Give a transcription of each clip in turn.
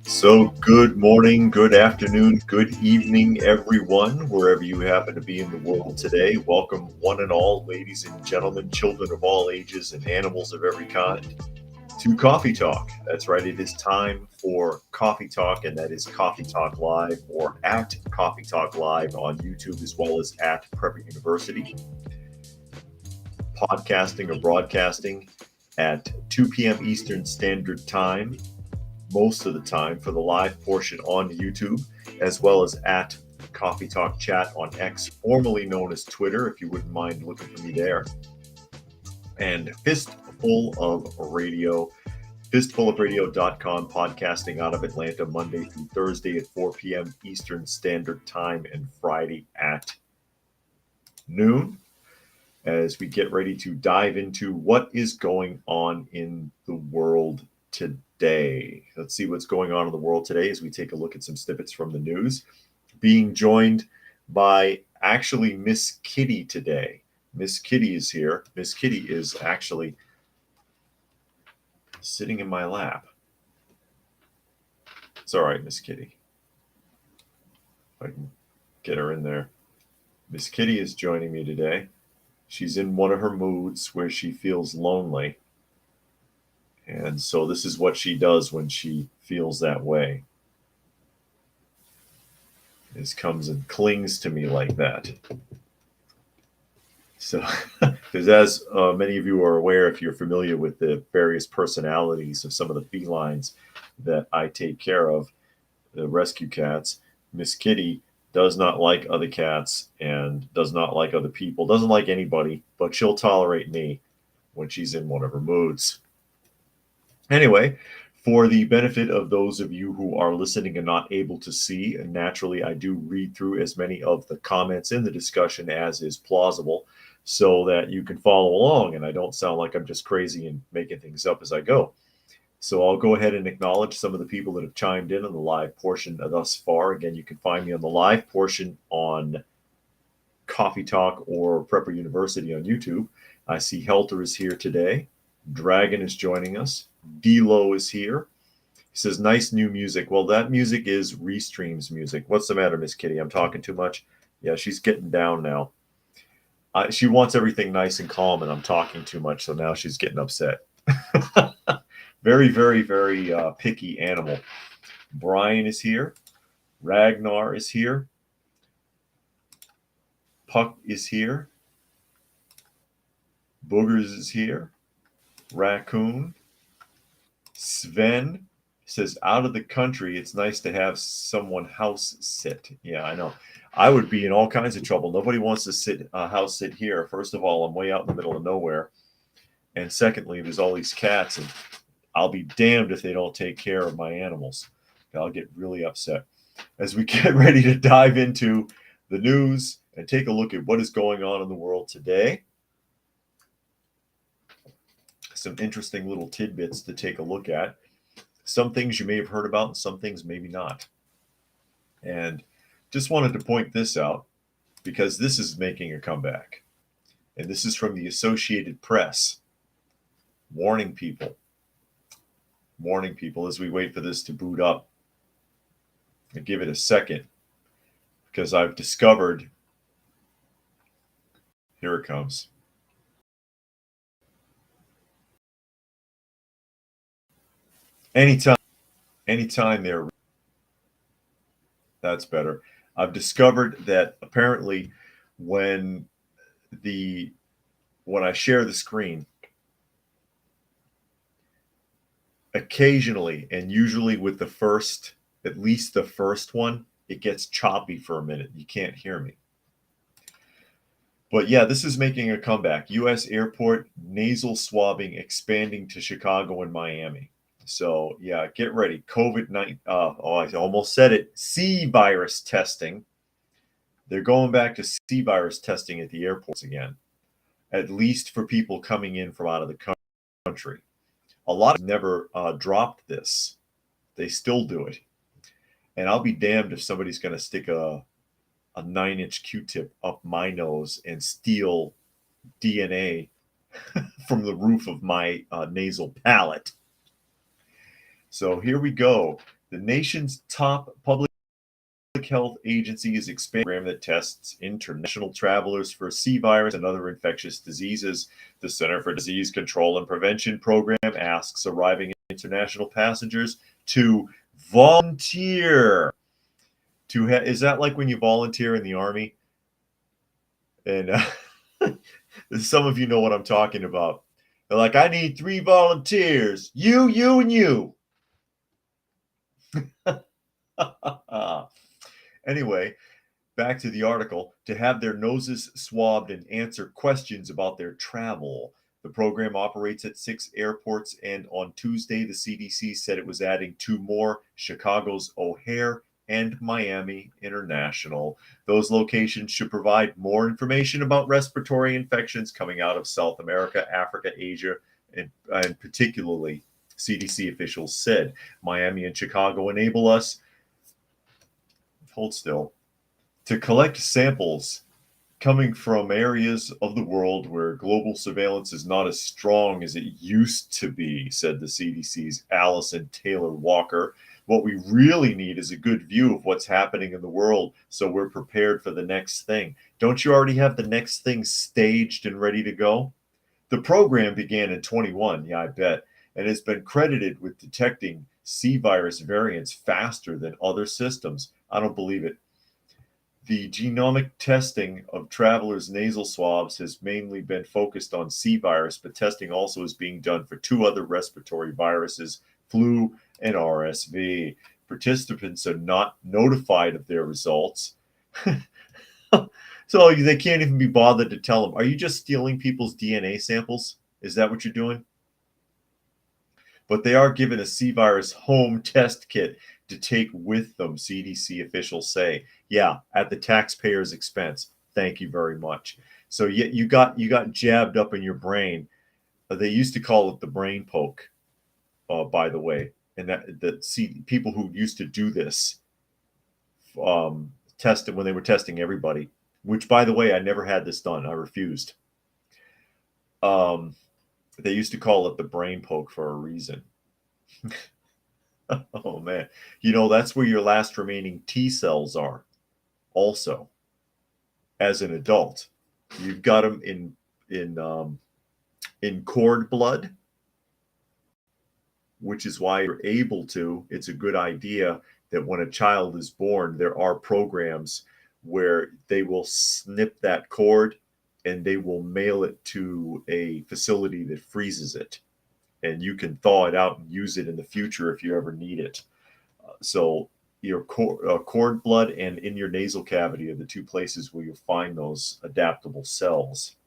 So, good morning, good afternoon, good evening, everyone, wherever you happen to be in the world today. Welcome, one and all, ladies and gentlemen, children of all ages, and animals of every kind, to Coffee Talk. That's right, it is time for Coffee Talk, and that is Coffee Talk Live or at Coffee Talk Live on YouTube, as well as at Prepper University. Podcasting or broadcasting at 2 p.m. Eastern Standard Time most of the time for the live portion on YouTube, as well as at Coffee Talk Chat on X, formerly known as Twitter, if you wouldn't mind looking for me there. And Fistful of Radio, fistfulofradio.com, podcasting out of Atlanta Monday through Thursday at 4 p.m. Eastern Standard Time and Friday at noon, as we get ready to dive into what is going on in the world today. Let's see what's going on in the world today as we take a look at some snippets from the news. Being joined by actually Miss Kitty today. Miss Kitty is here. Miss Kitty is actually sitting in my lap. It's all right, Miss Kitty. If I can get her in there. Miss Kitty is joining me today. She's in one of her moods where she feels lonely. And so this is what she does when she feels that way. This comes and clings to me like that. So, because as many of you are aware, if you're familiar with the various personalities of some of the felines that I take care of, the rescue cats, Miss Kitty does not like other cats and does not like other people, doesn't like anybody, but she'll tolerate me when she's in one of her moods. Anyway, for the benefit of those of you who are listening and not able to see, and naturally I do read through as many of the comments in the discussion as is plausible so that you can follow along and I don't sound like I'm just crazy and making things up as I go. So I'll go ahead and acknowledge some of the people that have chimed in on the live portion thus far. Again, you can find me on the live portion on Coffee Talk or Prepper University on YouTube. I see Helter is here today. Dragon is joining us. D-Lo is here. He says, nice new music. Well, that music is Restream's music. What's the matter, Miss Kitty? I'm talking too much? Yeah, she's getting down now. She wants everything nice and calm, and I'm talking too much, so now she's getting upset. Very, very, very picky animal. Brian is here. Ragnar is here. Puck is here. Boogers is here. Raccoon. Sven says, out of the country, it's nice to have someone house sit. Yeah, I know. I would be in all kinds of trouble. Nobody wants to house sit here. First of all, I'm way out in the middle of nowhere. And secondly, there's all these cats, and I'll be damned if they don't take care of my animals. I'll get really upset. As we get ready to dive into the news and take a look at what is going on in the world today. Some interesting little tidbits to take a look at. Some things you may have heard about and some things maybe not. And just wanted to point this out because this is making a comeback. And this is from the Associated Press. Warning people as we wait for this to boot up. And give it a second because I've discovered, here it comes. Anytime there, that's better. I've discovered that apparently when I share the screen, occasionally, and usually with at least the first one, it gets choppy for a minute. You can't hear me. But yeah, this is making a comeback. U.S. airport nasal swabbing expanding to Chicago and Miami. So yeah, get ready. COVID-19. I almost said it. C virus testing. They're going back to C virus testing at the airports again, at least for people coming in from out of the country. A lot of never dropped this. They still do it. And I'll be damned if somebody's going to stick a 9-inch Q-tip up my nose and steal DNA from the roof of my nasal palate. So here we go. The nation's top public health agency is expanding a program that tests international travelers for C virus and other infectious diseases. The Center for Disease Control and Prevention program asks arriving international passengers to volunteer. Is that like when you volunteer in the Army? And some of you know what I'm talking about. They're like, I need 3 volunteers. You, and you. Anyway, back to the article. To have their noses swabbed and answer questions about their travel. The program operates at 6 airports, and on Tuesday, the CDC said it was adding 2 more, Chicago's O'Hare and Miami International. Those locations should provide more information about respiratory infections coming out of South America, Africa, Asia, and particularly, CDC officials said. Miami and Chicago enable us, hold still, to collect samples coming from areas of the world where global surveillance is not as strong as it used to be, said the CDC's Allison Taylor Walker. What we really need is a good view of what's happening in the world so we're prepared for the next thing. Don't you already have the next thing staged and ready to go? The program began in 21, yeah, I bet, and has been credited with detecting C virus variants faster than other systems. I don't believe it. The genomic testing of travelers' nasal swabs has mainly been focused on C virus, but testing also is being done for 2 other respiratory viruses, flu and RSV. Participants are not notified of their results. So they can't even be bothered to tell them. Are you just stealing people's DNA samples? Is that what you're doing? But they are given a C virus home test kit to take with them, CDC officials say. Yeah, at the taxpayer's expense. Thank you very much. So you got jabbed up in your brain. They used to call it the brain poke, by the way. And people who used to do this tested when they were testing everybody. Which, by the way, I never had this done. I refused. They used to call it the brain poke for a reason. Oh man, that's where your last remaining T cells are. Also, as an adult, you've got them in cord blood, which is why you're able to. It's a good idea that when a child is born, there are programs where they will snip that cord and they will mail it to a facility that freezes it. And you can thaw it out and use it in the future if you ever need it. So your cord blood and in your nasal cavity are the 2 places where you'll find those adaptable cells.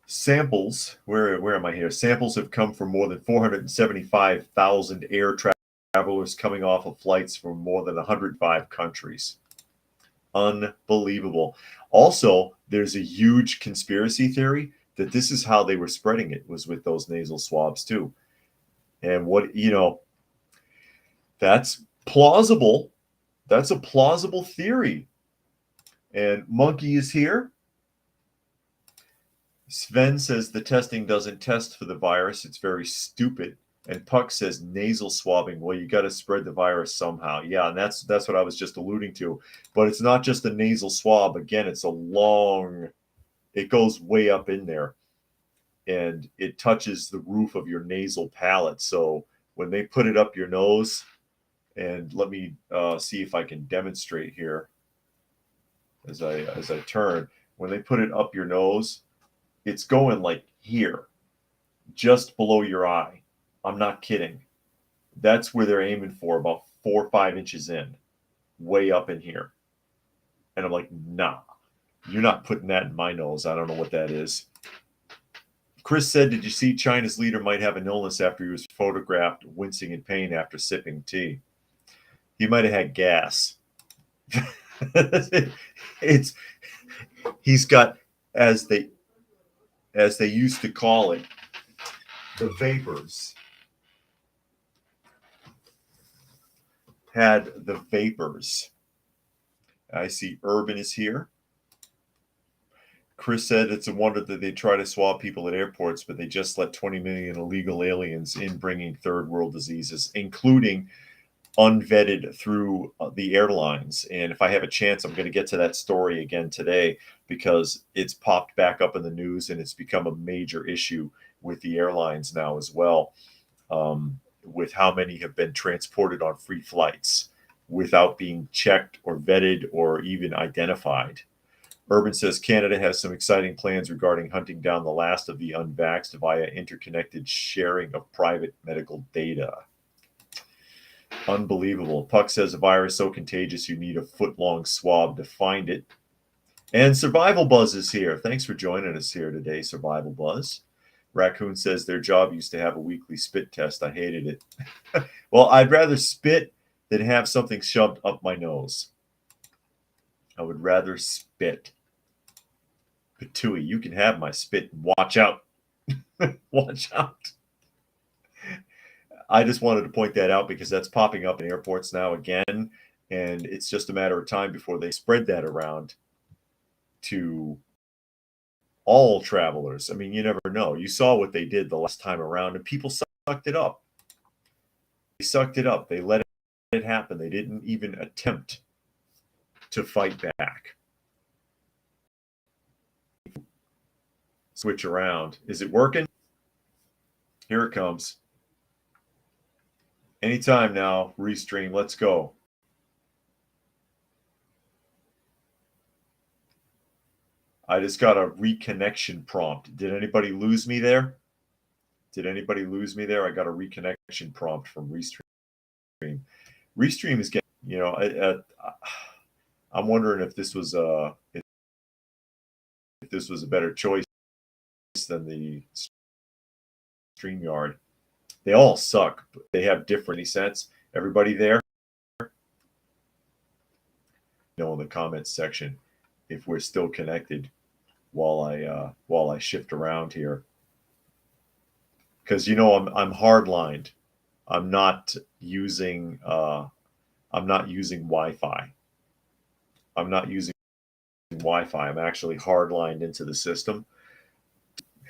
Samples, where am I here? Samples have come from more than 475,000 air travelers coming off of flights from more than 105 countries. Unbelievable. Also, there's a huge conspiracy theory that this is how they were spreading it, was with those nasal swabs too. And that's plausible. That's a plausible theory. And Monkey is here. Sven says the testing doesn't test for the virus. It's very stupid. And Puck says nasal swabbing. Well, you got to spread the virus somehow. Yeah, and that's what I was just alluding to. But it's not just a nasal swab. Again, it goes way up in there. And it touches the roof of your nasal palate. So when they put it up your nose, and let me see if I can demonstrate here as I turn. When they put it up your nose, it's going like here, just below your eye. I'm not kidding. That's where they're aiming for, about 4 or 5 inches in, way up in here. And I'm like, nah, you're not putting that in my nose. I don't know what that is. Chris said, did you see China's leader might have an illness after he was photographed wincing in pain after sipping tea? He might have had gas. He's got, as they used to call it, the vapors. Had the vapors. I see Urban is here. Chris said it's a wonder that they try to swab people at airports, but they just let 20 million illegal aliens in, bringing third world diseases, including unvetted through the airlines. And if I have a chance, I'm going to get to that story again today, because it's popped back up in the news and it's become a major issue with the airlines now as well, with how many have been transported on free flights without being checked or vetted or even identified. Urban says Canada has some exciting plans regarding hunting down the last of the unvaxxed via interconnected sharing of private medical data. Unbelievable. Puck says a virus so contagious you need a foot-long swab to find it. And Survival Buzz is here. Thanks for joining us here today, Survival Buzz. Raccoon says their job used to have a weekly spit test. I hated it. Well, I'd rather spit than have something shoved up my nose. I would rather spit. Patui, you can have my spit. Watch out. Watch out. I just wanted to point that out because that's popping up in airports now again. And it's just a matter of time before they spread that around to all travelers. I mean, you never know. You saw what they did the last time around, and people sucked it up. They sucked it up. They let it happen. They didn't even attempt to fight back. Switch around. Is it working? Here it comes. Anytime now, Restream. Let's go. I just got a reconnection prompt. Did anybody lose me there? Did anybody lose me there? I got a reconnection prompt from Restream. Restream is getting, you know, I'm wondering if this was a better choice than the StreamYard. They all suck, but they have different sets. Everybody there, you know, in the comments section, if we're still connected while I shift around here, because you know I'm hardlined. I'm not using Wi-Fi. I'm not using Wi-Fi. I'm actually hardlined into the system.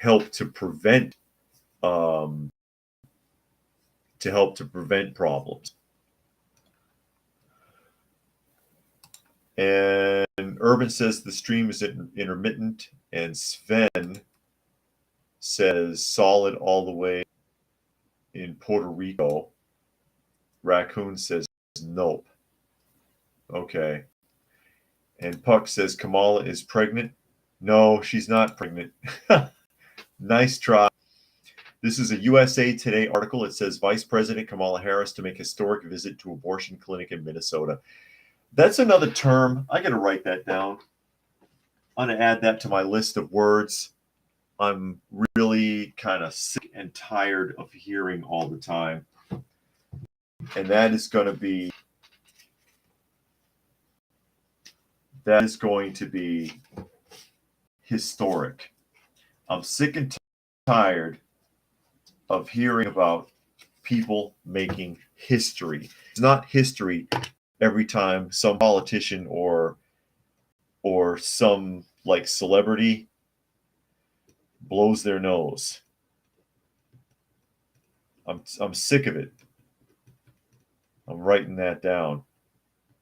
Help to prevent problems. And Urban says the stream is intermittent, and Sven says solid all the way in Puerto Rico. Raccoon says nope. Okay. And Puck says Kamala is pregnant. No, she's not pregnant. Nice try. This is a USA Today article. It says Vice President Kamala Harris to make historic visit to abortion clinic in Minnesota. That's another term. I got to write that down. I'm going to add that to my list of words. I'm really kind of sick and tired of hearing all the time. And that is going to be historic. I'm sick and tired of hearing about people making history. It's not history every time some politician or some like celebrity blows their nose. I'm sick of it. I'm writing that down,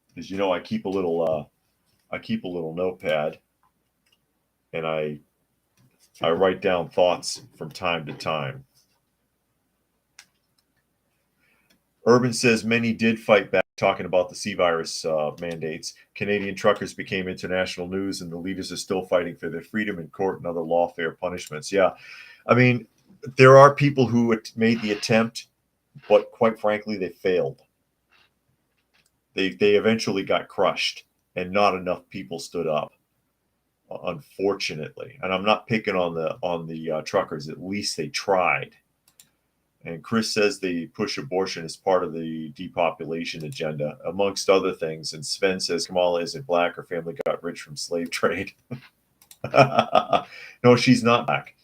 because you know I keep a little notepad, and I write down thoughts from time to time. Urban says many did fight back, talking about the C virus mandates. Canadian truckers became international news, and the leaders are still fighting for their freedom in court and other lawfare punishments. Yeah, I mean, there are people who made the attempt, but quite frankly, they failed. They eventually got crushed, and not enough people stood up, unfortunately. And I'm not picking on the truckers. At least they tried. And Chris says they push abortion as part of the depopulation agenda, amongst other things. And Sven says Kamala isn't black. Her family got rich from slave trade. No, she's not black.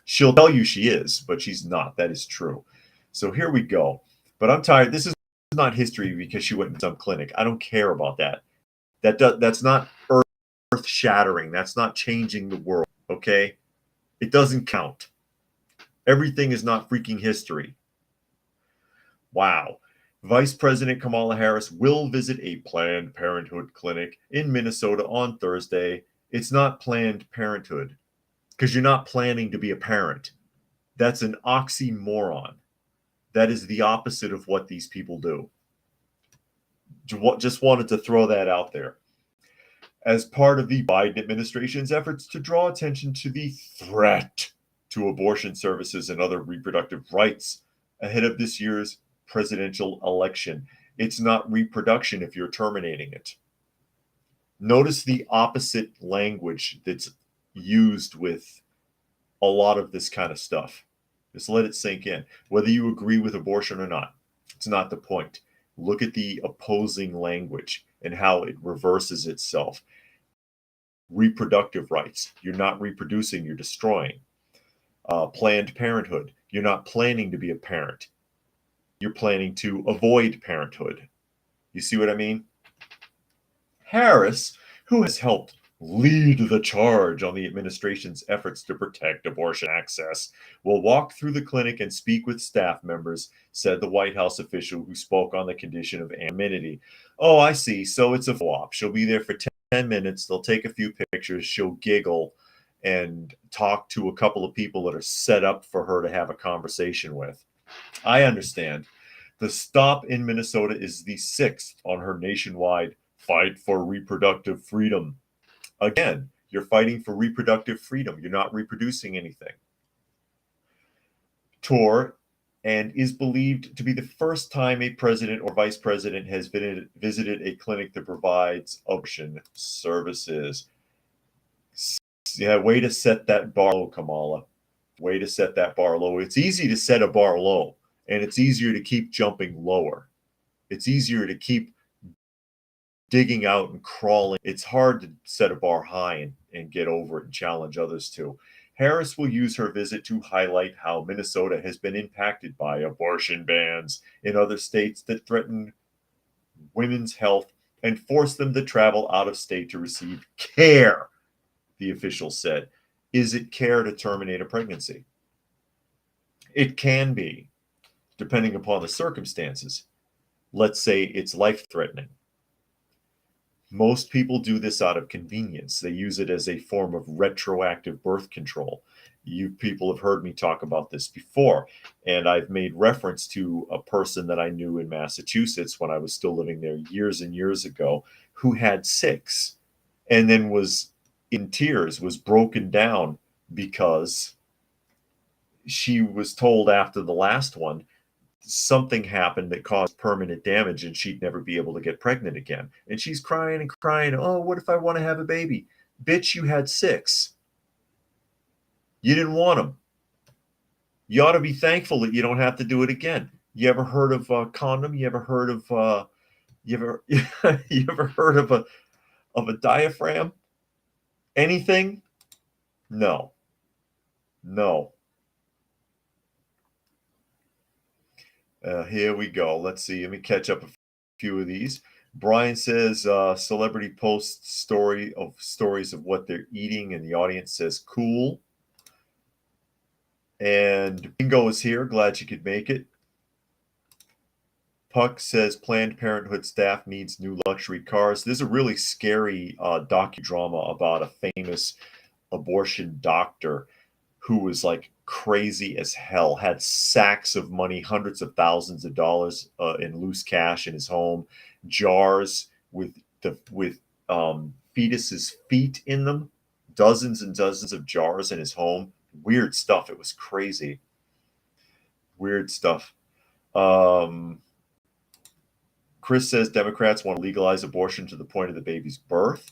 She'll tell you she is, but she's not. That is true. So here we go. But I'm tired. This is not history because she went in some clinic. I don't care about that. That's not earth shattering. That's not changing the world. okay? It doesn't count. Everything is not freaking history. Wow. Vice President Kamala Harris will visit a Planned Parenthood clinic in Minnesota on Thursday. It's not Planned Parenthood because you're not planning to be a parent. That's an oxymoron. That is the opposite of what these people do. Just wanted to throw that out there. As part of the Biden administration's efforts to draw attention to the threat to abortion services and other reproductive rights ahead of this year's presidential election. It's not reproduction if you're terminating it. Notice the opposite language that's used with a lot of this kind of stuff. Just let it sink in. Whether you agree with abortion or not, it's not the point. Look at the opposing language and how it reverses itself. Reproductive rights. You're not reproducing, you're destroying. Planned Parenthood. You're not planning to be a parent. You're planning to avoid parenthood. You see what I mean? Harris, who has helped lead the charge on the administration's efforts to protect abortion access, will walk through the clinic and speak with staff members, said the White House official who spoke on the condition of anonymity. Oh, I see. So it's a swap. She'll be there for 10 minutes. They'll take a few pictures. She'll giggle and talk to a couple of people that are set up for her to have a conversation with. I understand. The stop in Minnesota is the 6th on her nationwide fight for reproductive freedom. Again, you're fighting for reproductive freedom. You're not reproducing anything. Tour and is believed to be the first time a president or vice president has visited a clinic that provides abortion services. Yeah, way to set that bar low, Kamala. Way to set that bar low. It's easy to set a bar low, and it's easier to keep jumping lower. It's easier to keep digging out and crawling. It's hard to set a bar high and get over it and challenge others to. Harris will use her visit to highlight how Minnesota has been impacted by abortion bans in other states that threaten women's health and force them to travel out of state to receive care, the official said. Is it care to terminate a pregnancy? It can be, depending upon the circumstances. Let's say it's life-threatening. Most people do this out of convenience. They use it as a form of retroactive birth control. You people have heard me talk about this before, and I've made reference to a person that I knew in Massachusetts when I was still living there years and years ago, who had 6 and then was in tears, was broken down because she was told after the last one something happened that caused permanent damage and she'd never be able to get pregnant again. And she's crying and crying. Oh, what if I want to have a baby? Bitch, you had 6. You didn't want them. You ought to be thankful that you don't have to do it again. You ever heard of a condom? You ever heard of you ever heard of a diaphragm? Anything? No. Here we go. Let's see. Let me catch up a few of these. Brian says celebrity posts stories of what they're eating, and the audience says cool. And Bingo is here. Glad you could make it. Puck says Planned Parenthood staff needs new luxury cars. There's a really scary docudrama about a famous abortion doctor who was like crazy as hell, had sacks of money, hundreds of thousands of dollars in loose cash in his home, jars with fetuses' feet in them, dozens and dozens of jars in his home. Weird stuff. It was crazy. Weird stuff. Chris says Democrats want to legalize abortion to the point of the baby's birth.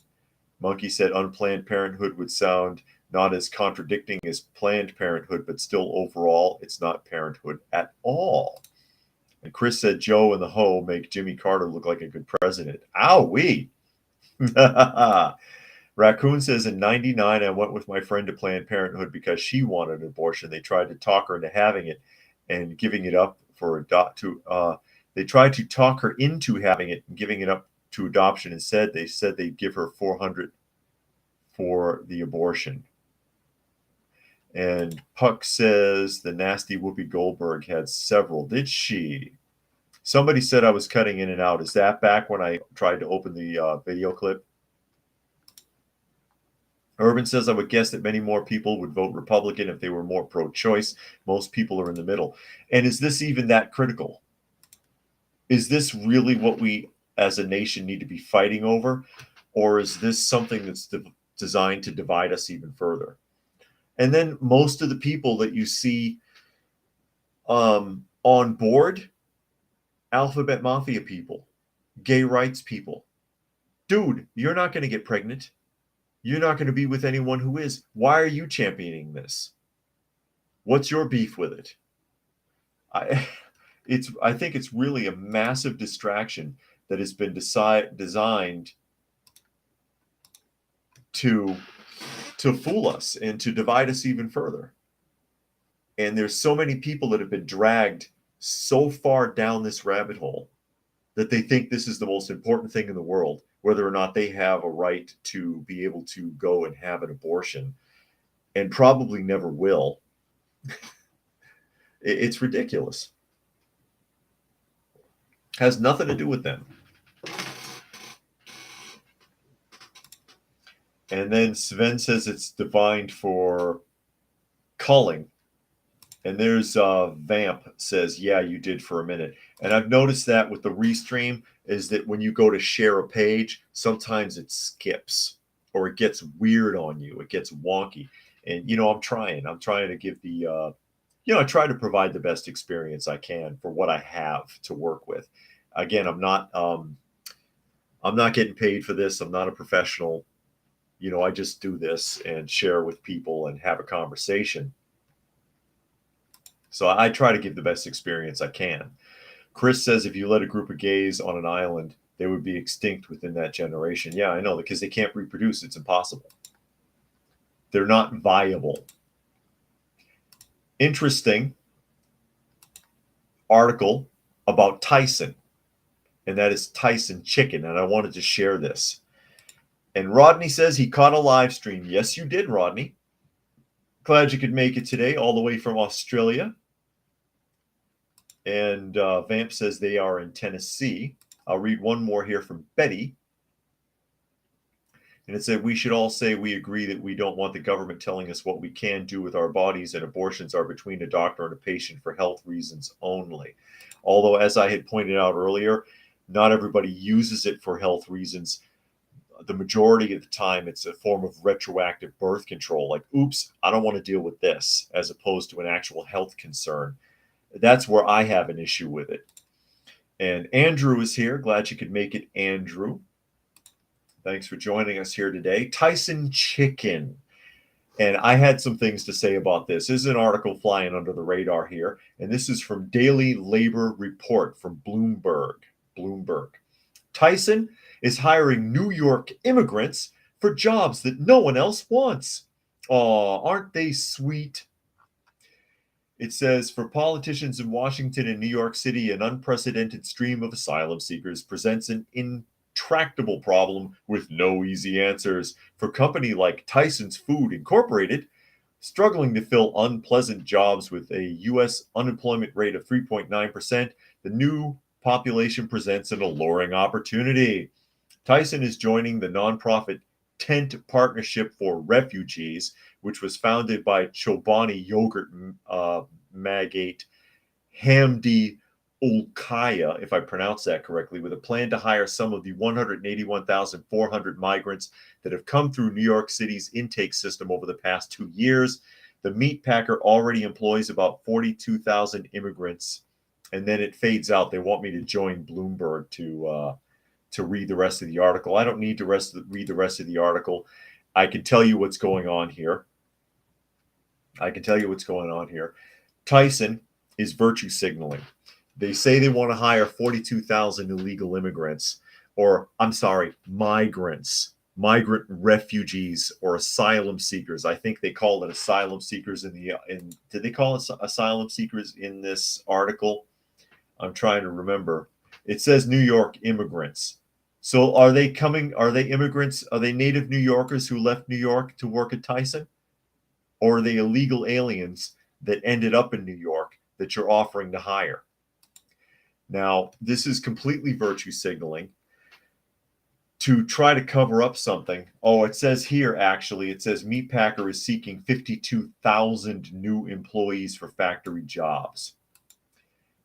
Monkey said unplanned parenthood would sound not as contradicting as Planned Parenthood, but still overall, it's not parenthood at all. And Chris said Joe and the Ho make Jimmy Carter look like a good president. Ow-wee. Raccoon says in 99, I went with my friend to Planned Parenthood because she wanted an abortion. They tried to talk her into having it and giving it up for they tried to talk her into having it and giving it up to adoption instead. They said they'd give her $400 for the abortion. And Puck says the nasty Whoopi Goldberg had several. Did she? Somebody said I was cutting in and out. Is that back when I tried to open the video clip? Urban says I would guess that many more people would vote Republican if they were more pro-choice. Most people are in the middle. And is this even that critical? Is this really what we as a nation need to be fighting over? Or is this something that's designed to divide us even further? And then most of the people that you see on board, alphabet mafia people, gay rights people. Dude, you're not going to get pregnant. You're not going to be with anyone who is. Why are you championing this? What's your beef with it? I think it's really a massive distraction that has been designed to fool us and to divide us even further. And there's so many people that have been dragged so far down this rabbit hole that they think this is the most important thing in the world, whether or not they have a right to be able to go and have an abortion, and probably never will. It's ridiculous. Has nothing to do with them. And then Sven says it's defined for culling. And there's Vamp says, yeah, you did for a minute. And I've noticed that with the Restream is that when you go to share a page, sometimes it skips or it gets weird on you. It gets wonky. And, I'm trying to give the, I try to provide the best experience I can for what I have to work with. Again, I'm not getting paid for this. I'm not a professional. I just do this and share with people and have a conversation. So I try to give the best experience I can. Chris says if you let a group of gays on an island, they would be extinct within that generation. Yeah, I know, because they can't reproduce. It's impossible. They're not viable. Interesting article about Tyson, and that is Tyson Chicken, and I wanted to share this. And Rodney says he caught a live stream. Yes, you did, Rodney. Glad you could make it today, all the way from Australia. And Vamp says they are in Tennessee. I'll read one more here from Betty. And it said, we should all say we agree that we don't want the government telling us what we can do with our bodies, and abortions are between a doctor and a patient for health reasons only. Although, as I had pointed out earlier, not everybody uses it for health reasons. The majority of the time, it's a form of retroactive birth control. Like, oops, I don't want to deal with this, as opposed to an actual health concern. That's where I have an issue with it. And Andrew is here. Glad you could make it, Andrew. Thanks for joining us here today. Tyson Chicken. And I had some things to say about this. This is an article flying under the radar here. And this is from Daily Labor Report from Bloomberg. Tyson is hiring New York immigrants for jobs that no one else wants. Aw, aren't they sweet? It says, for politicians in Washington and New York City, an unprecedented stream of asylum seekers presents an intractable problem with no easy answers. For a company like Tyson's Food Incorporated, struggling to fill unpleasant jobs with a U.S. unemployment rate of 3.9%, the new population presents an alluring opportunity. Tyson is joining the nonprofit Tent Partnership for Refugees, which was founded by Chobani yogurt magnate Hamdi Ulkaya, if I pronounce that correctly, with a plan to hire some of the 181,400 migrants that have come through New York City's intake system over the past 2 years. The meat packer already employs about 42,000 immigrants, and then it fades out. They want me to join Bloomberg to read the rest of the article. I don't need to read the rest of the article. I can tell you what's going on here. Tyson is virtue signaling. They say they want to hire 42,000 illegal immigrants, or migrants, migrant refugees, or asylum seekers. I think they call it asylum seekers did they call it asylum seekers in this article? I'm trying to remember. It says New York immigrants. So are they immigrants? Are they native New Yorkers who left New York to work at Tyson? Or are they illegal aliens that ended up in New York that you're offering to hire? Now, this is completely virtue signaling to try to cover up something. Oh, it says here, actually, it says Meatpacker is seeking 52,000 new employees for factory jobs.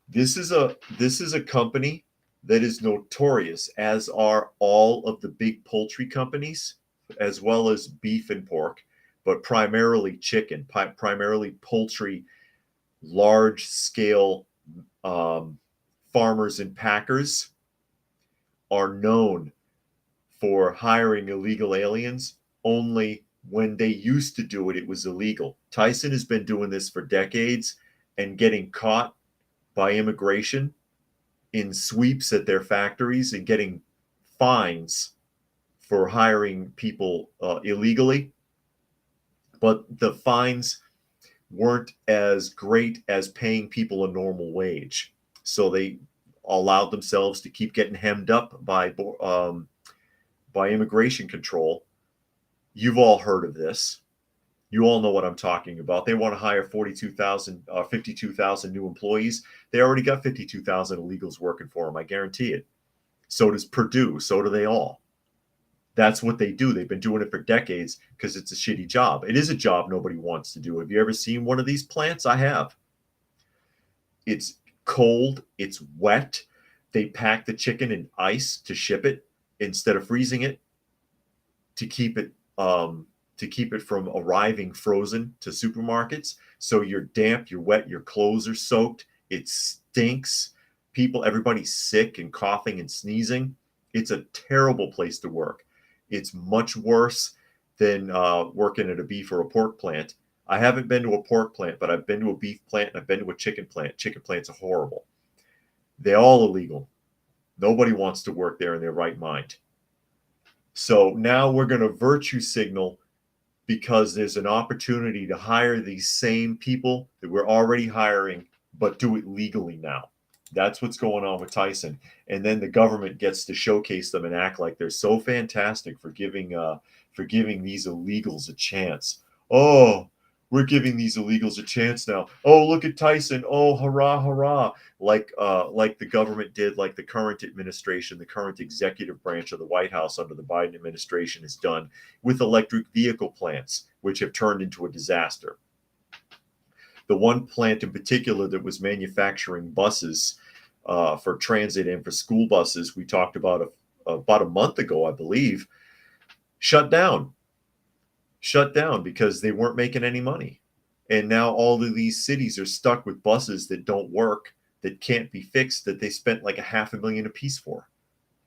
This is a company that is notorious, as are all of the big poultry companies, as well as beef and pork, but primarily chicken, primarily poultry, large scale farmers and packers are known for hiring illegal aliens. Only when they used to do it, it was illegal. Tyson has been doing this for decades and getting caught by immigration in sweeps at their factories and getting fines for hiring people illegally. But the fines weren't as great as paying people a normal wage. So they allowed themselves to keep getting hemmed up by immigration control. You've all heard of this. You all know what I'm talking about. They want to hire 52,000 new employees. They already got 52,000 illegals working for them. I guarantee it. So does Purdue. So do they all. That's what they do. They've been doing it for decades because it's a shitty job. It is a job nobody wants to do. Have you ever seen one of these plants? I have. It's cold. It's wet. They pack the chicken in ice to ship it instead of freezing it to keep it from arriving frozen to supermarkets. So you're damp, you're wet, your clothes are soaked. It stinks. Everybody's sick and coughing and sneezing. It's a terrible place to work. It's much worse than working at a beef or a pork plant. I haven't been to a pork plant, but I've been to a beef plant and I've been to a chicken plant. Chicken plants are horrible. They're all illegal. Nobody wants to work there in their right mind. So now we're going to virtue signal because there's an opportunity to hire these same people that we're already hiring, but do it legally now. That's what's going on with Tyson. And then the government gets to showcase them and act like they're so fantastic for giving these illegals a chance. Oh, we're giving these illegals a chance now. Oh, look at Tyson. Oh, hurrah, hurrah. Like the government did, like the current administration, the current executive branch of the White House under the Biden administration has done with electric vehicle plants, which have turned into a disaster. The one plant in particular that was manufacturing buses for transit and for school buses, we talked about about a month ago, I believe, shut down because they weren't making any money. And now all of these cities are stuck with buses that don't work, that can't be fixed, that they spent like $500,000 a piece for.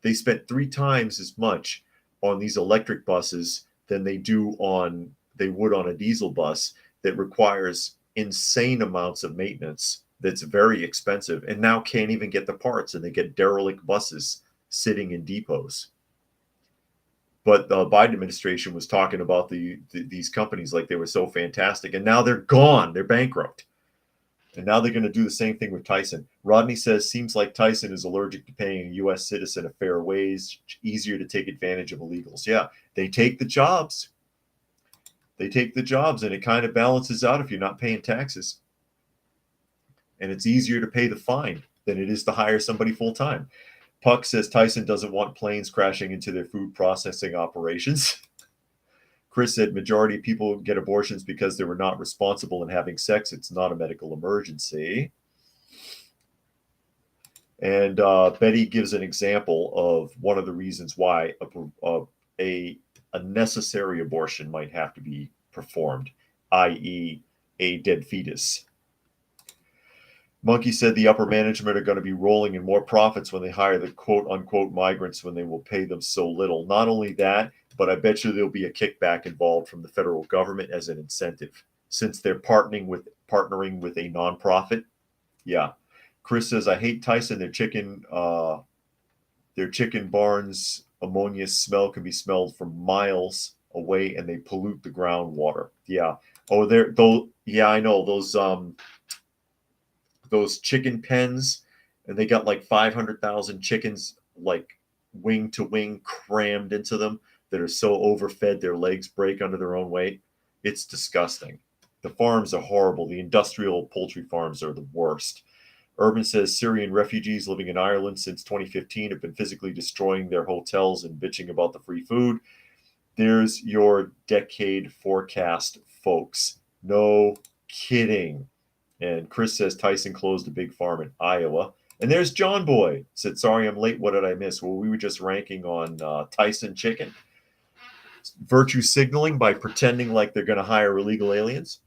They spent 3 times as much on these electric buses than they would on a diesel bus that requires insane amounts of maintenance, that's very expensive, and now can't even get the parts, and they get derelict buses sitting in depots. But the Biden administration was talking about these companies like they were so fantastic, and now they're gone. They're bankrupt. And now they're going to do the same thing with Tyson. Rodney says, seems like Tyson is allergic to paying a U.S. citizen a fair wage, easier to take advantage of illegals. Yeah, they take the jobs. And it kind of balances out if you're not paying taxes. And it's easier to pay the fine than it is to hire somebody full time. Puck says Tyson doesn't want planes crashing into their food processing operations. Chris said majority of people get abortions because they were not responsible in having sex. It's not a medical emergency. And Betty gives an example of one of the reasons why a necessary abortion might have to be performed, i.e. a dead fetus. Monkey said the upper management are going to be rolling in more profits when they hire the quote-unquote migrants when they will pay them so little. Not only that, but I bet you there'll be a kickback involved from the federal government as an incentive, since they're partnering with a nonprofit. Yeah. Chris says, I hate Tyson. Their chicken barns ammonia smell can be smelled from miles away, and they pollute the groundwater. Yeah. Oh, yeah, I know those chicken pens, and they got like 500,000 chickens, like wing to wing, crammed into them, that are so overfed their legs break under their own weight. It's disgusting. The farms are horrible. The industrial poultry farms are the worst. Urban says Syrian refugees living in Ireland since 2015 have been physically destroying their hotels and bitching about the free food. There's your decade forecast, folks. No kidding. And Chris says Tyson closed a big farm in Iowa. And there's John Boy. Said, sorry, I'm late. What did I miss? Well, we were just ranking on Tyson Chicken. Virtue signaling by pretending like they're going to hire illegal aliens.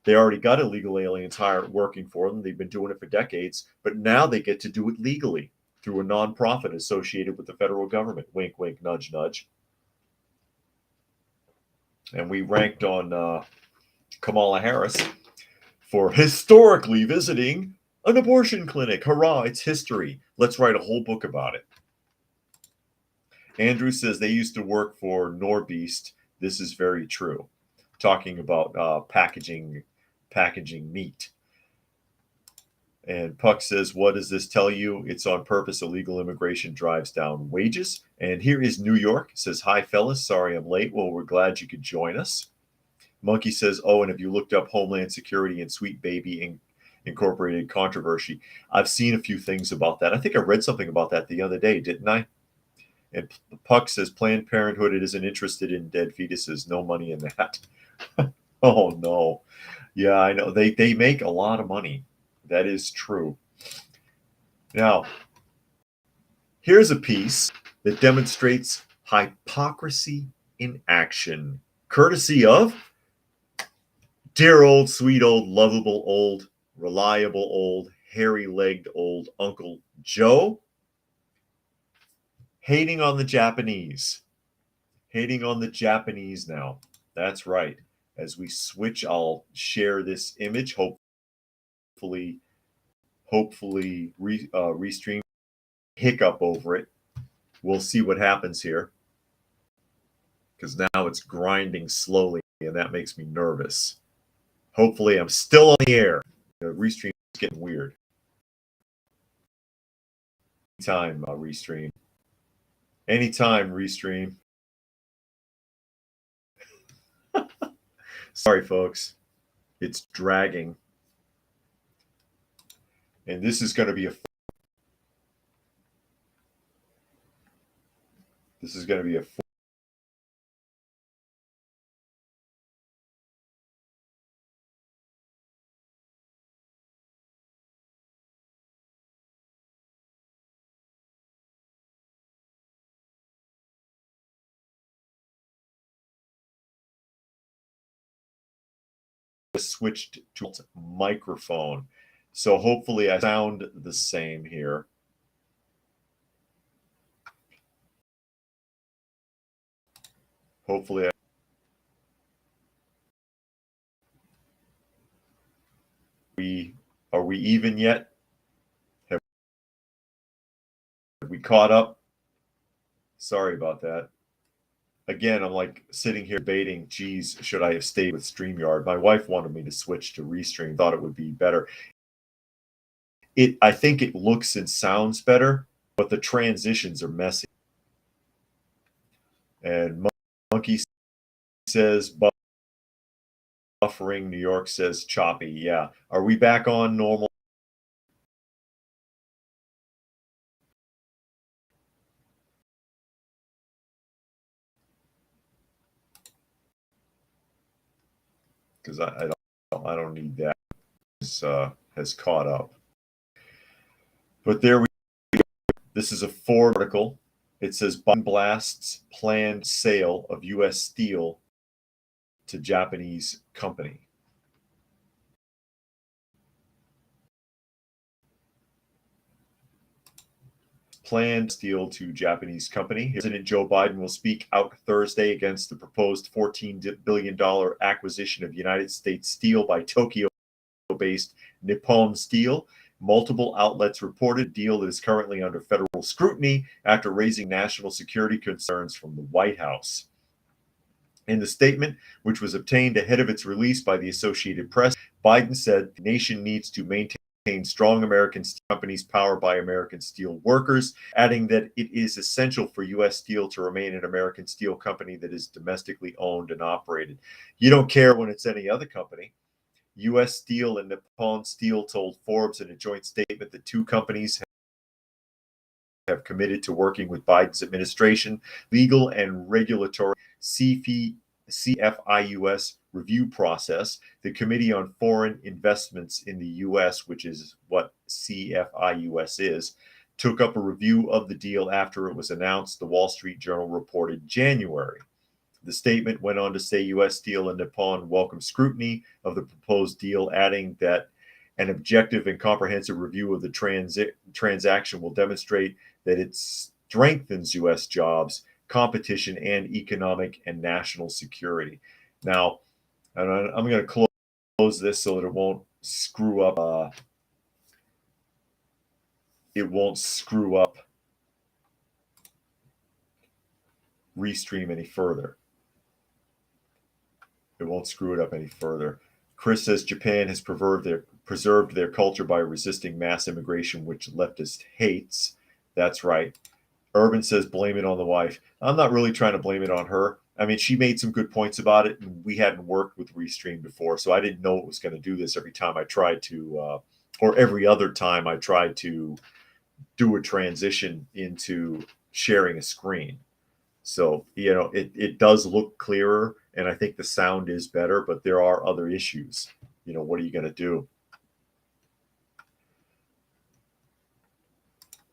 They already got illegal aliens working for them. They've been doing it for decades. But now they get to do it legally through a nonprofit associated with the federal government. Wink, wink, nudge, nudge. And we ranked on Kamala Harris for historically visiting an abortion clinic. Hurrah, it's history. Let's write a whole book about it. Andrew says they used to work for Norbeast. This is very true. Talking about packaging meat. And Puck says, what does this tell you? It's on purpose. Illegal immigration drives down wages. And here is New York. It says, hi, fellas. Sorry I'm late. Well, we're glad you could join us. Monkey says, oh, and have you looked up Homeland Security and Sweet Baby Incorporated controversy? I've seen a few things about that. I think I read something about that the other day, didn't I? And Puck says, Planned Parenthood isn't interested in dead fetuses. No money in that. Oh, no. Yeah, I know. They make a lot of money. That is true. Now, here's a piece that demonstrates hypocrisy in action, courtesy of dear old, sweet old, lovable old, reliable old, hairy-legged old Uncle Joe, hating on the Japanese. Hating on the Japanese now. That's right. As we switch, I'll share this image, hopefully Restream hiccup over it. We'll see what happens here, because now it's grinding slowly and that makes me nervous. Hopefully I'm still on the air. The Restream is getting weird. Anytime, Restream. Anytime, Restream. Sorry, folks. It's dragging. And this is going to be a switched to microphone. So hopefully I sound the same here. Hopefully are we even yet? Have we caught up? Sorry about that. Again, I'm like sitting here debating, geez, should I have stayed with StreamYard? My wife wanted me to switch to Restream, thought it would be better. I think it looks and sounds better, but the transitions are messy. And Monkey says buffering. New York says choppy. Yeah. Are we back on normal? Because I don't need that. This has caught up. But there we go. This is a Forbes article. It says Biden blasts planned sale of U.S. steel to Japanese company. Planned steel to Japanese company. President Joe Biden will speak out Thursday against the proposed $14 billion acquisition of United States Steel by Tokyo-based Nippon Steel. Multiple outlets reported deal that is currently under federal scrutiny after raising national security concerns from the White House. In the statement, which was obtained ahead of its release by the Associated Press, Biden said the nation needs to maintain strong American steel companies powered by American steel workers, adding that it is essential for U.S. Steel to remain an American steel company that is domestically owned and operated. You don't care when it's any other company. U.S. Steel and Nippon Steel told Forbes in a joint statement that two companies have committed to working with Biden's administration legal and regulatory CFIUS review process. The Committee on Foreign Investments in the U.S., which is what CFIUS is, took up a review of the deal after it was announced, the Wall Street Journal reported January. The statement went on to say U.S. Steel and Nippon welcome scrutiny of the proposed deal, adding that an objective and comprehensive review of the transaction will demonstrate that it strengthens U.S. jobs, competition, and economic and national security. Now, I'm going to close this so that it won't screw up. Restream any further. It won't screw it up any further. Chris says Japan has preserved their culture by resisting mass immigration, which leftist hates. That's right. Urban says blame it on the wife. I'm not really trying to blame it on her. I mean, she made some good points about it, and we hadn't worked with Restream before, so I didn't know it was going to do this every time I tried to, or every other time I tried to do a transition into sharing a screen. So, you know, it does look clearer, and I think the sound is better, but there are other issues. You know, what are you going to do?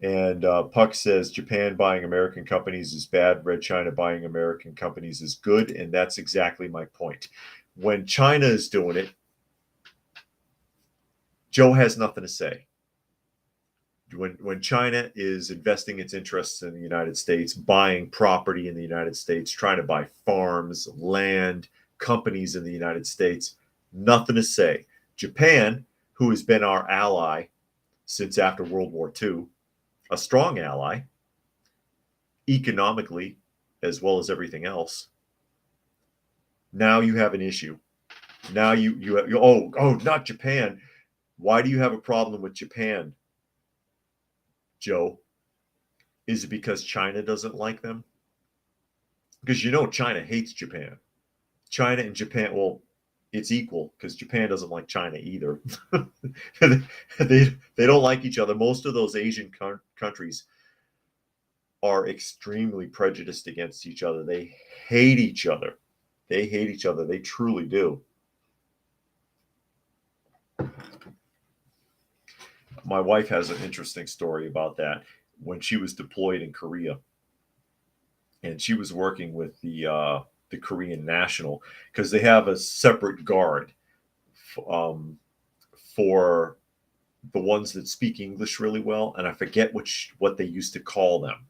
And Puck says Japan buying American companies is bad. Red China buying American companies is good. And that's exactly my point. When China is doing it, Joe has nothing to say. When China is investing its interests in the United States, buying property in the United States, trying to buy farms, land, companies in the United States, nothing to say. Japan, who has been our ally since after World War II, a strong ally, economically, as well as everything else. Now you have an issue. Now you have, not Japan. Why do you have a problem with Japan, Joe? Is it because China doesn't like them? Because you know China hates Japan. China and Japan, well, it's equal because Japan doesn't like China either. they don't like each other. Most of those Asian countries are extremely prejudiced against each other. They hate each other. They hate each other. They truly do. My wife has an interesting story about that. When she was deployed in Korea, and she was working with the Korean National, because they have a separate guard for the ones that speak English really well, and I forget what they used to call them.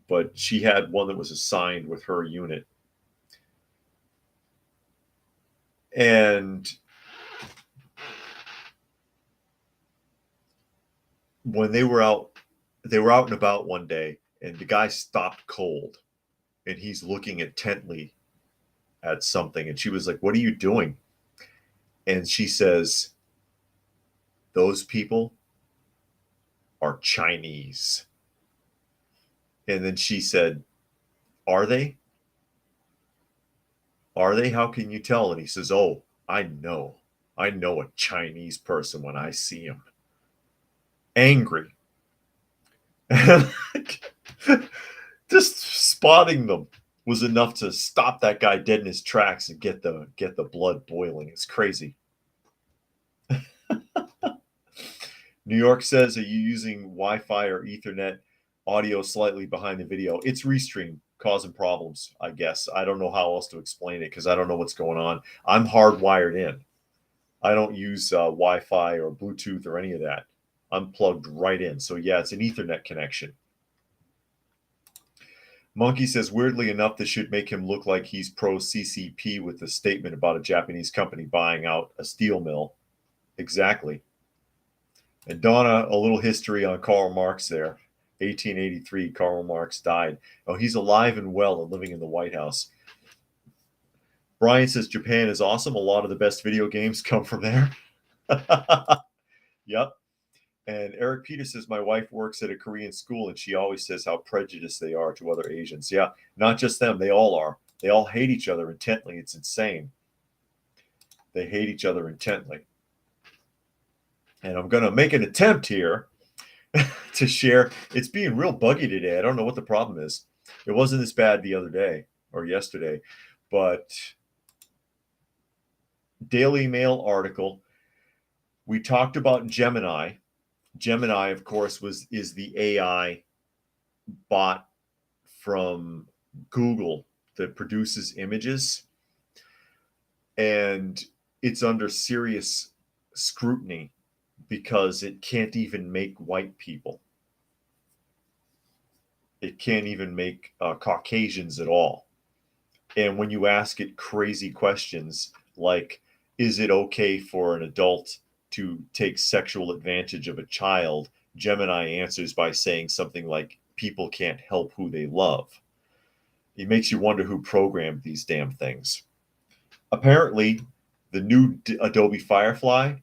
But she had one that was assigned with her unit. And when they were out and about one day, and the guy stopped cold, and he's looking intently at something, and she was like, "What are you doing?" And she says, "Those people are Chinese." And then she said, "Are they? Are they? How can you tell?" And he says, "Oh, I know. I know a Chinese person when I see him." Angry. Just spotting them was enough to stop that guy dead in his tracks and get the blood boiling. It's crazy. New York says, are you using Wi-Fi or Ethernet? Audio slightly behind the video. It's Restream causing problems, I guess. I don't know how else to explain it because I don't know what's going on. I'm hardwired in. I don't use Wi-Fi or Bluetooth or any of that. I'm plugged right in. So yeah, it's an Ethernet connection. Monkey says, weirdly enough, this should make him look like he's pro-CCP with the statement about a Japanese company buying out a steel mill. Exactly. And Donna, a little history on Karl Marx there. 1883, Karl Marx died. Oh, he's alive and well and living in the White House. Brian says, Japan is awesome. A lot of the best video games come from there. Yep. And Eric Peter says, my wife works at a Korean school, and she always says how prejudiced they are to other Asians. Yeah, not just them. They all are. They all hate each other intently. It's insane. They hate each other intently. And I'm going to make an attempt here to share. It's being real buggy today. I don't know what the problem is. It wasn't this bad the other day or yesterday, but Daily Mail article. We talked about Gemini. Gemini, of course, is the AI bot from Google that produces images, and it's under serious scrutiny because it can't even make white people. It can't even make Caucasians at all. And when you ask it crazy questions like, is it okay for an adult to take sexual advantage of a child? Gemini answers by saying something like, people can't help who they love. It makes you wonder who programmed these damn things. Apparently, the new Adobe Firefly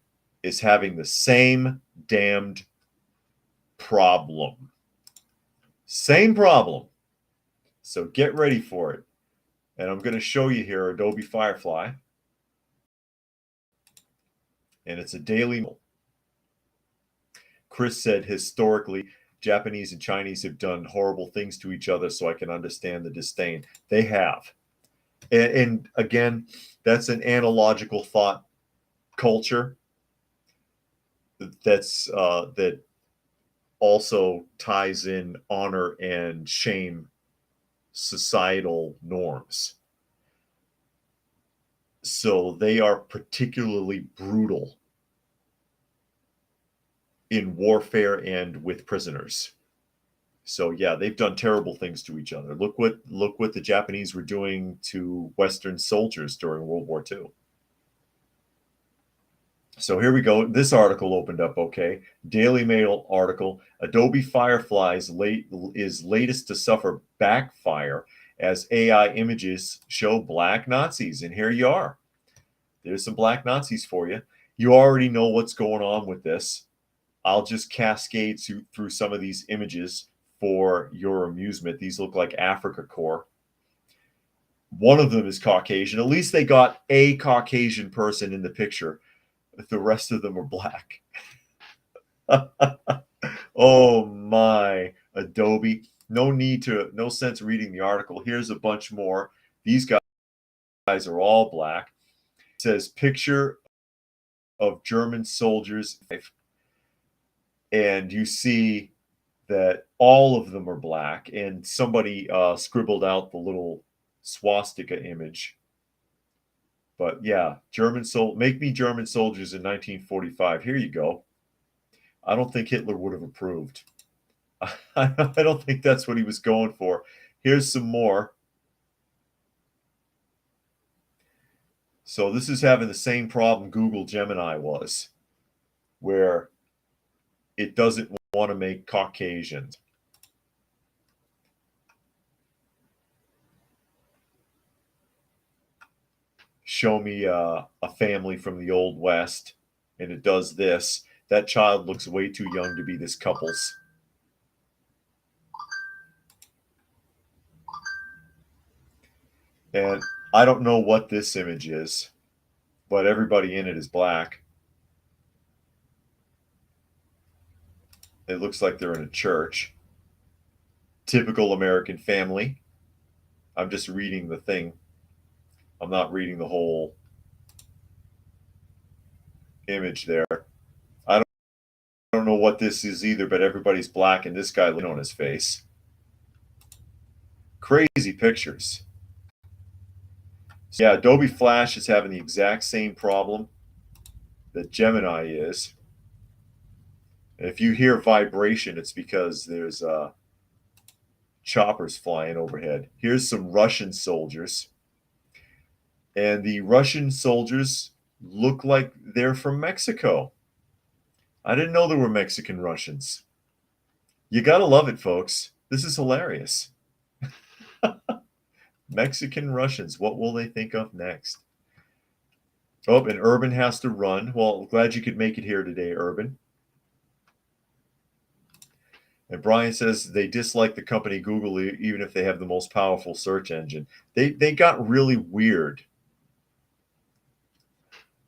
is having the same damned problem. Same problem. So get ready for it. And I'm going to show you here Adobe Firefly. And it's a daily. Chris said historically, Japanese and Chinese have done horrible things to each other, so I can understand the disdain. They have. And again, that's an analogical thought culture that also ties in honor and shame societal norms. So they are particularly brutal in warfare and with prisoners. So yeah, they've done terrible things to each other. Look what the Japanese were doing to Western soldiers during World War II. So here we go. This article opened up okay. Daily Mail article. Adobe Firefly is latest to suffer backfire as AI images show black Nazis. And here you are. There's some black Nazis for you. You already know what's going on with this. I'll just cascade through some of these images for your amusement. These look like Africa Corps. One of them is Caucasian. At least they got a Caucasian person in the picture. The rest of them are black. Oh my, Adobe. No sense reading the article. Here's a bunch more. These guys are all black. It says picture of German soldiers. And you see that all of them are black. And somebody scribbled out the little swastika image. But yeah, make me German soldiers in 1945. Here you go. I don't think Hitler would have approved. I don't think that's what he was going for. Here's some more. So this is having the same problem Google Gemini was, where it doesn't want to make Caucasians. Show me a family from the Old West, and it does this. That child looks way too young to be this couple's. And I don't know what this image is, but everybody in it is black. It looks like they're in a church. Typical American family. I'm just reading the thing. I'm not reading the whole image there. I don't know what this is either, but everybody's black and this guy laying on his face. Crazy pictures. So yeah, Adobe Flash is having the exact same problem that Gemini is. And if you hear vibration, it's because there's choppers flying overhead. Here's some Russian soldiers. And the Russian soldiers look like they're from Mexico. I didn't know there were Mexican Russians. You gotta love it, folks. This is hilarious. Mexican Russians, what will they think of next? Oh, and Urban has to run. Well, glad you could make it here today, Urban. And Brian says they dislike the company Google even if they have the most powerful search engine. They got really weird.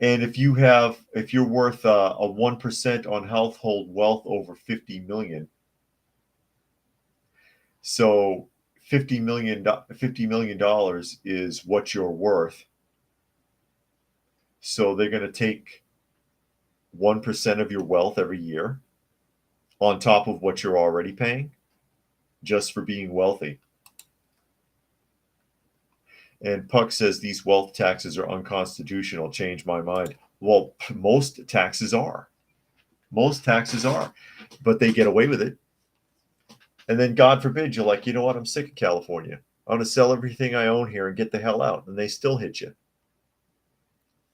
And if you're worth a 1% on household wealth over 50 million, so $50 million is what you're worth. So they're going to take 1% of your wealth every year on top of what you're already paying just for being wealthy. And Puck says these wealth taxes are unconstitutional. Change my mind. Well, most taxes are. Most taxes are, but they get away with it. And then, God forbid, you're like, you know what? I'm sick of California. I'm going to sell everything I own here and get the hell out. And they still hit you.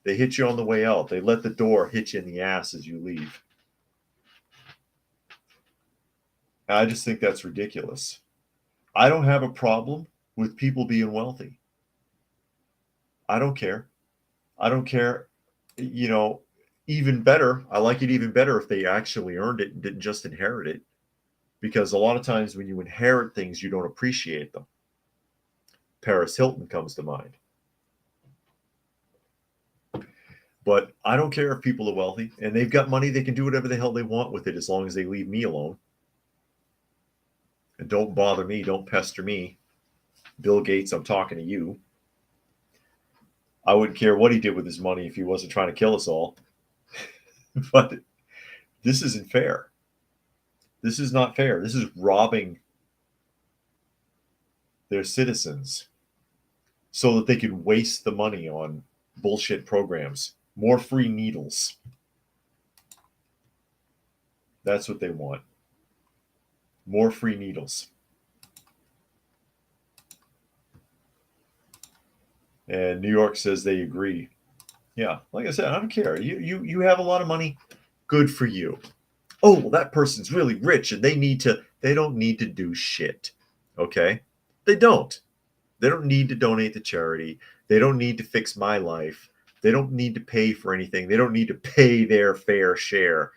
They hit you on the way out. They let the door hit you in the ass as you leave. And I just think that's ridiculous. I don't have a problem with people being wealthy. I don't care. I don't care. You know, even better, I like it even better if they actually earned it and didn't just inherit it. Because a lot of times when you inherit things, you don't appreciate them. Paris Hilton comes to mind. But I don't care if people are wealthy and they've got money, they can do whatever the hell they want with it as long as they leave me alone. And don't bother me, don't pester me. Bill Gates, I'm talking to you. I wouldn't care what he did with his money if he wasn't trying to kill us all. But this isn't fair. This is not fair. This is robbing their citizens so that they can waste the money on bullshit programs. More free needles. That's what they want. More free needles. And New York says they agree. Yeah, like I said, I don't care. You have a lot of money. Good for you. Oh, well, that person's really rich and they don't need to do shit. Okay? They don't. They don't need to donate to charity. They don't need to fix my life. They don't need to pay for anything. They don't need to pay their fair share.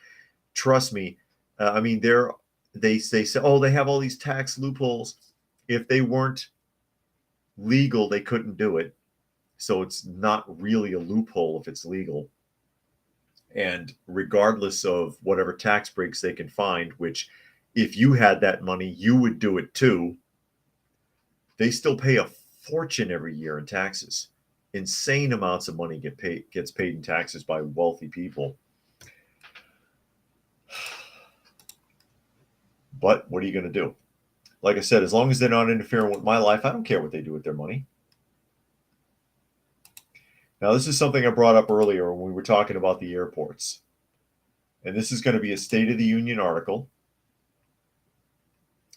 Trust me. I mean, they say, oh, they have all these tax loopholes. If they weren't legal, they couldn't do it. So it's not really a loophole if it's legal. And regardless of whatever tax breaks they can find, which if you had that money, you would do it too, they still pay a fortune every year in taxes. Insane amounts of money gets paid in taxes by wealthy people. But what are you going to do? Like I said, as long as they're not interfering with my life, I don't care what they do with their money. Now, this is something I brought up earlier when we were talking about the airports. And this is going to be a State of the Union article,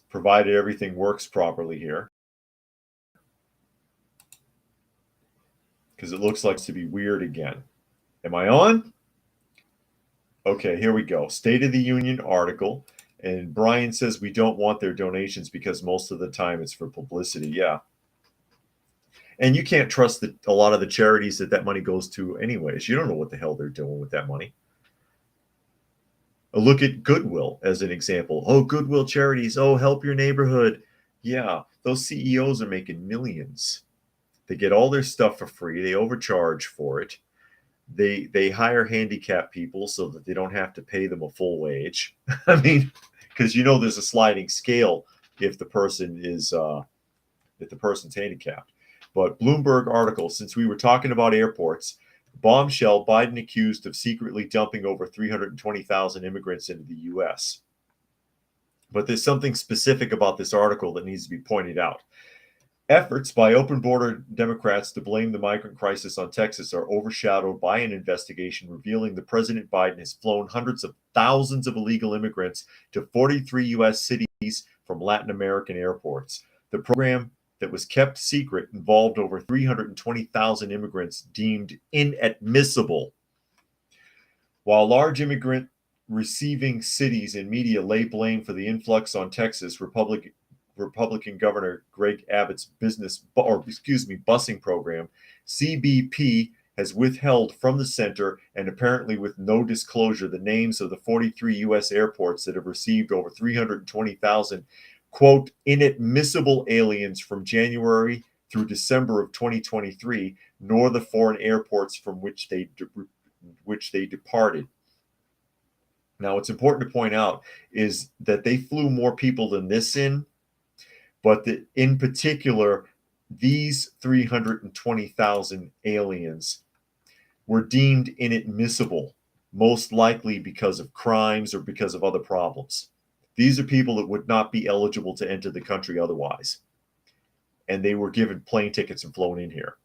provided everything works properly here. Because it looks like it's to be weird again. Am I on? Okay, here we go. State of the Union article. And Brian says we don't want their donations because most of the time it's for publicity. Yeah. And you can't trust a lot of the charities that money goes to anyways. You don't know what the hell they're doing with that money. Look at Goodwill as an example. Oh, Goodwill charities. Oh, help your neighborhood. Yeah, those CEOs are making millions. They get all their stuff for free. They overcharge for it. They hire handicapped people so that they don't have to pay them a full wage. I mean, because there's a sliding scale if the person is if the person's handicapped. But Bloomberg article, since we were talking about airports, bombshell, Biden accused of secretly dumping over 320,000 immigrants into the U.S. But there's something specific about this article that needs to be pointed out. Efforts by open border Democrats to blame the migrant crisis on Texas are overshadowed by an investigation revealing that President Biden has flown hundreds of thousands of illegal immigrants to 43 U.S. cities from Latin American airports. The program that was kept secret involved over 320,000 immigrants deemed inadmissible. While large immigrant receiving cities and media lay blame for the influx on Texas, Republican Governor Greg Abbott's busing program, CBP has withheld from the center and apparently with no disclosure the names of the 43 U.S. airports that have received over 320,000, quote, inadmissible aliens from January through December of 2023, nor the foreign airports from which they which they departed. Now, what's important to point out is that they flew more people than this in, but that in particular, these 320,000 aliens were deemed inadmissible, most likely because of crimes or because of other problems. These are people that would not be eligible to enter the country otherwise. And they were given plane tickets and flown in here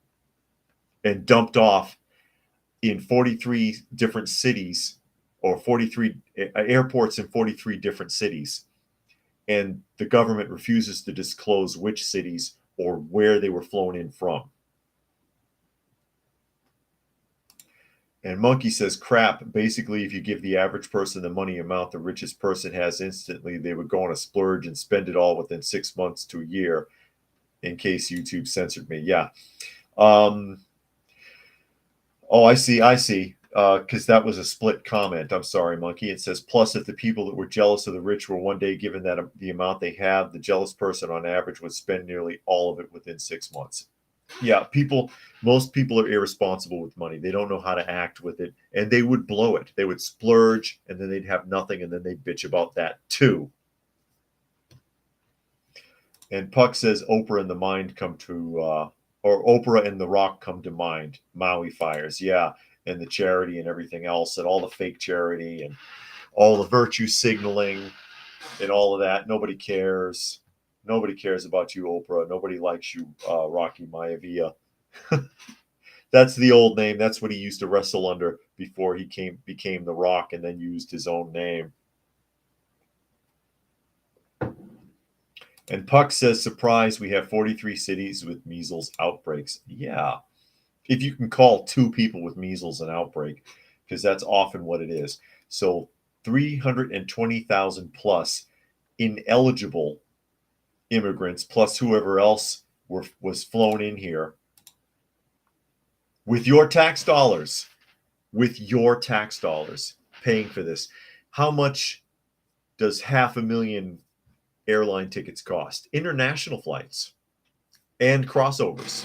and dumped off in 43 different cities, or 43 airports in 43 different cities. And the government refuses to disclose which cities or where they were flown in from. And Monkey says, crap. Basically, if you give the average person the money amount the richest person has instantly, they would go on a splurge and spend it all within 6 months to a year, in case YouTube censored me. Yeah. Oh, I see. Because that was a split comment. I'm sorry, Monkey. It says, plus, if the people that were jealous of the rich were one day given that the amount they have, the jealous person on average would spend nearly all of it within 6 months. Yeah, most people are irresponsible with money. They don't know how to act with it, and they would blow it. They would splurge, and then they'd have nothing, and then they'd bitch about that too. And Puck says Oprah and the mind come to, or Oprah and The Rock come to mind. Maui fires, yeah, and the charity and everything else, and all the fake charity and all the virtue signaling and all of that. Nobody cares. Nobody cares about you, Oprah. Nobody likes you, Rocky Maivia. That's the old name. That's what he used to wrestle under before he became The Rock and then used his own name. And Puck says, surprise, we have 43 cities with measles outbreaks. Yeah. If you can call 2 people with measles an outbreak, because that's often what it is. So 320,000 plus ineligible immigrants, plus whoever else was flown in here with your tax dollars, paying for this. How much does 500,000 airline tickets cost? International flights and crossovers.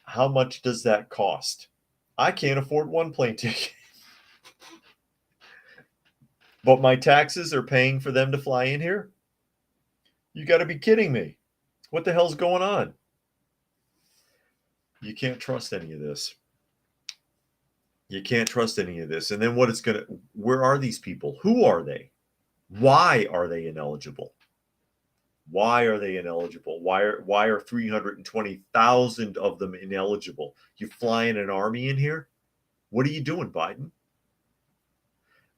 How much does that cost? I can't afford one plane ticket. But my taxes are paying for them to fly in here? You got to be kidding me. What the hell's going on? You can't trust any of this. You can't trust any of this. And then where are these people? Who are they? Why are they ineligible? Why are they ineligible? Why are 320,000 of them ineligible? You flying an army in here? What are you doing, Biden?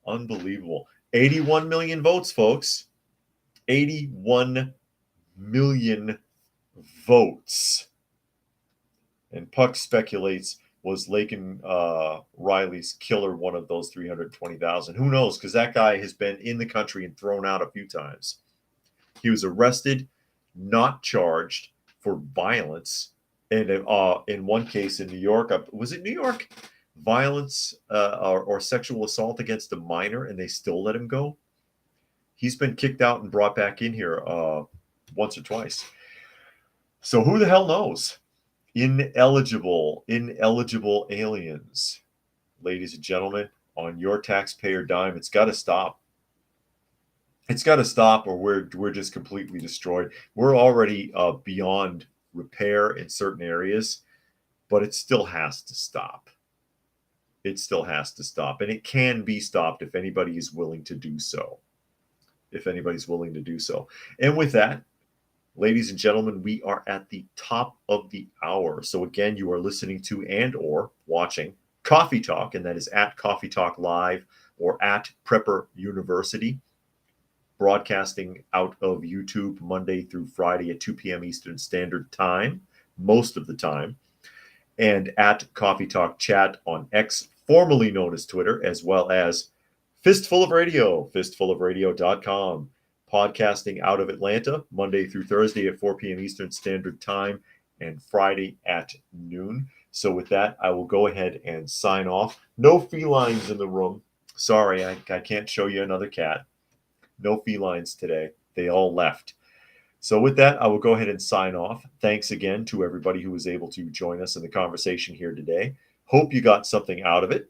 Unbelievable. 81 million votes, folks. 81 million votes. And Puck speculates, was Laken Riley's killer one of those 320,000? Who knows? Because that guy has been in the country and thrown out a few times. He was arrested, not charged for violence. And in one case in New York, was it New York? Violence or sexual assault against a minor, and they still let him go. He's been kicked out and brought back in here once or twice. So who the hell knows? Ineligible aliens. Ladies and gentlemen, on your taxpayer dime, it's got to stop. It's got to stop, or we're just completely destroyed. We're already beyond repair in certain areas, but it still has to stop. It still has to stop, and it can be stopped if anybody is willing to do so. If anybody's willing to do so. And with that, ladies and gentlemen, we are at the top of the hour. So again, you are listening to and or watching Coffee Talk, and that is at Coffee Talk Live or at Prepper University, broadcasting out of YouTube Monday through Friday at 2 p.m. Eastern Standard Time, most of the time, and at Coffee Talk Chat on X, formerly known as Twitter, as well as Fistful of Radio, fistfulofradio.com, podcasting out of Atlanta Monday through Thursday at 4 p.m. Eastern Standard Time and Friday at noon. So with that, I will go ahead and sign off. No felines in the room. Sorry, I can't show you another cat. No felines today. They all left. So with that, I will go ahead and sign off. Thanks again to everybody who was able to join us in the conversation here today. Hope you got something out of it.